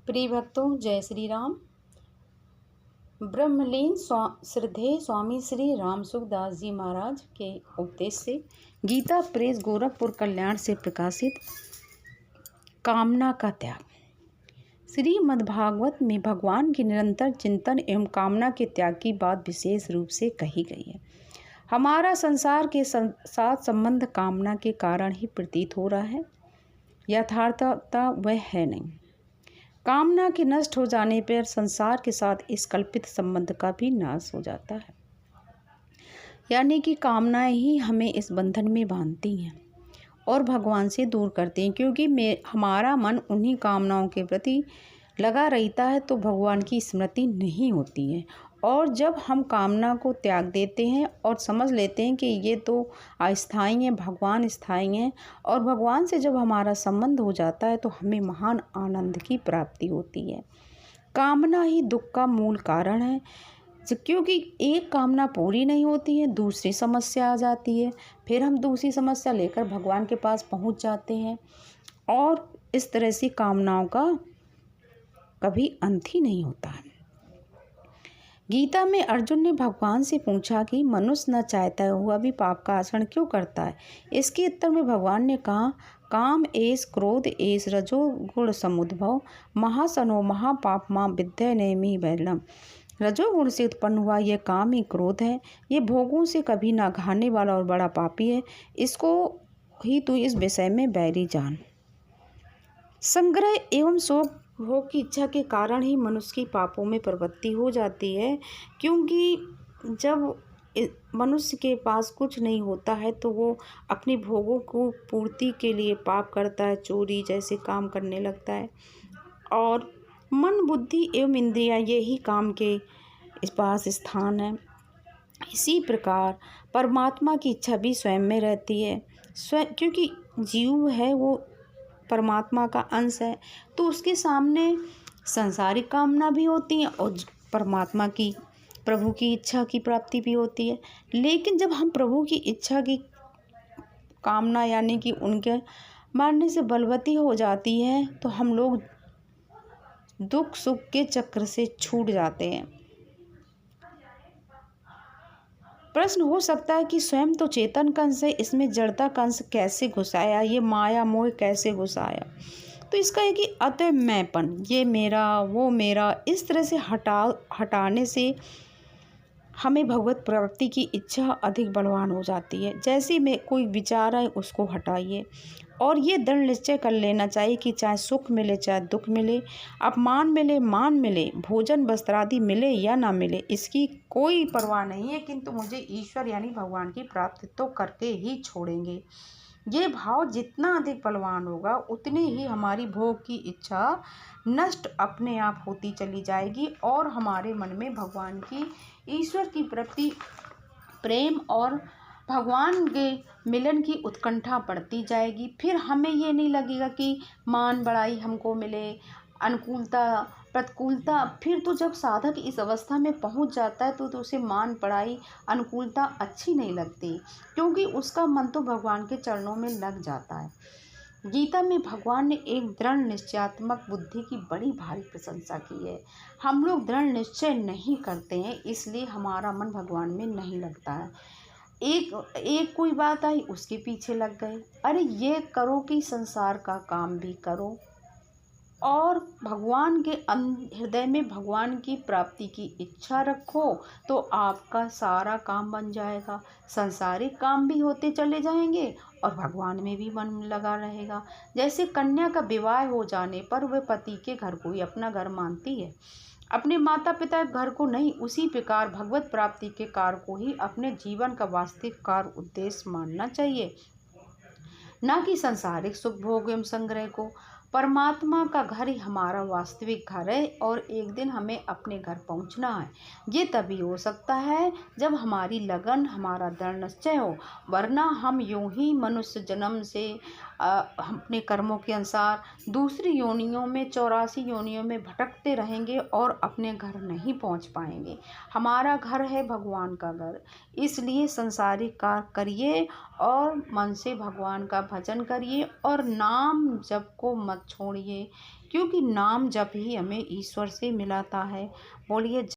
प्रिय भक्तों, जय श्री राम। ब्रह्मलीन श्रद्धेय स्वामी श्री राम सुखदास जी महाराज के उपदेश से गीता प्रेस गोरखपुर कल्याण से प्रकाशित कामना का त्याग। श्रीमद्भागवत में भगवान की निरंतर चिंतन एवं कामना के त्याग की बात विशेष रूप से कही गई है। हमारा संसार के साथ संबंध कामना के कारण ही प्रतीत हो रहा है, यथार्थता वह है नहीं। कामना के नष्ट हो जाने पर संसार के साथ इस कल्पित संबंध का भी नाश हो जाता है, यानी कि कामनाएं ही हमें इस बंधन में बांधती हैं और भगवान से दूर करती हैं, क्योंकि हमारा मन उन्हीं कामनाओं के प्रति लगा रहता है तो भगवान की स्मृति नहीं होती है। और जब हम कामना को त्याग देते हैं और समझ लेते हैं कि ये तो अस्थायी हैं, भगवान स्थायी हैं, और भगवान से जब हमारा संबंध हो जाता है तो हमें महान आनंद की प्राप्ति होती है। कामना ही दुख का मूल कारण है, क्योंकि एक कामना पूरी नहीं होती है, दूसरी समस्या आ जाती है, फिर हम दूसरी समस्या लेकर भगवान के पास पहुंच जाते हैं और इस तरह से कामनाओं का कभी अंत ही नहीं होता है। गीता में अर्जुन ने भगवान से पूछा कि मनुष्य न चाहता हुआ भी पाप का आचरण क्यों करता है। इसके उत्तर में भगवान ने कहा, काम एस क्रोध एस रजो गुण समुद्भव महासनो महापाप मां विद्या नेमि बैलम। रजोगुण से उत्पन्न हुआ यह काम ही क्रोध है, ये भोगों से कभी ना घाने वाला और बड़ा पापी है, इसको ही तू इस विषय में बैरी जान। संग्रह एवं शोक भोग की इच्छा के कारण ही मनुष्य की पापों में प्रवृत्ति हो जाती है, क्योंकि जब मनुष्य के पास कुछ नहीं होता है तो वो अपने भोगों को पूर्ति के लिए पाप करता है, चोरी जैसे काम करने लगता है। और मन बुद्धि एवं इंद्रियां ये ही काम के इस पास स्थान है। इसी प्रकार परमात्मा की इच्छा भी स्वयं में रहती है, क्योंकि जीव है वो परमात्मा का अंश है, तो उसके सामने सांसारिक कामना भी होती है और परमात्मा की प्रभु की इच्छा की प्राप्ति भी होती है। लेकिन जब हम प्रभु की इच्छा की कामना यानी कि उनके मारने से बलवती हो जाती है तो हम लोग दुख सुख के चक्र से छूट जाते हैं। प्रश्न हो सकता है कि स्वयं तो चेतन का अंश है, इसमें जड़ता का अंश कैसे घुसाया, ये माया मोह कैसे घुसाया। तो इसका है कि अतः मैंपन, ये मेरा वो मेरा, इस तरह से हटाने से हमें भगवत प्राप्ति की इच्छा अधिक बलवान हो जाती है। जैसे में कोई विचार है उसको हटाइए और ये दृढ़ निश्चय कर लेना चाहिए कि चाहे सुख मिले चाहे दुख मिले, अपमान मिले मान मिले, भोजन वस्त्र आदि मिले या ना मिले, इसकी कोई परवाह नहीं है, किंतु मुझे ईश्वर यानी भगवान की प्राप्ति तो करके ही छोड़ेंगे। ये भाव जितना अधिक बलवान होगा उतनी ही हमारी भोग की इच्छा नष्ट अपने आप होती चली जाएगी और हमारे मन में भगवान की ईश्वर की प्रति प्रेम और भगवान के मिलन की उत्कंठा बढ़ती जाएगी। फिर हमें ये नहीं लगेगा कि मान बड़ाई हमको मिले, अनुकूलता प्रतिकूलता। फिर तो जब साधक इस अवस्था में पहुंच जाता है तो उसे मान पड़ाई अनुकूलता अच्छी नहीं लगती, क्योंकि उसका मन तो भगवान के चरणों में लग जाता है। गीता में भगवान ने एक दृढ़ निश्चयात्मक बुद्धि की बड़ी भारी प्रशंसा की है। हम लोग दृढ़ निश्चय नहीं करते हैं, इसलिए हमारा मन भगवान में नहीं लगता है। एक कोई बात आई उसके पीछे लग गए। अरे ये करो कि संसार का काम भी करो और भगवान के हृदय में भगवान की प्राप्ति की इच्छा रखो तो आपका सारा काम बन जाएगा। संसारिक काम भी होते चले जाएंगे और भगवान में भी मन लगा रहेगा। जैसे कन्या का विवाह हो जाने पर वह पति के घर को ही अपना घर मानती है, अपने माता पिता के घर को नहीं, उसी प्रकार भगवत प्राप्ति के कार्य को ही अपने जीवन का वास्तविक कार्य उद्देश्य मानना चाहिए, न कि सांसारिक सुख भोग एवं संग्रह को। परमात्मा का घर ही हमारा वास्तविक घर है और एक दिन हमें अपने घर पहुंचना है। ये तभी हो सकता है जब हमारी लगन हमारा दृढ़ निश्चय हो, वरना हम यूं ही मनुष्य जन्म से अपने कर्मों के अनुसार दूसरी योनियों में 84 योनियों में भटकते रहेंगे और अपने घर नहीं पहुंच पाएंगे। हमारा घर है भगवान का घर, इसलिए संसारिक कार्य करिए और मन से भगवान का भजन करिए और नाम जप को मत मत छोड़िए, क्योंकि नाम जप ही हमें ईश्वर से मिलाता है। बोलिए।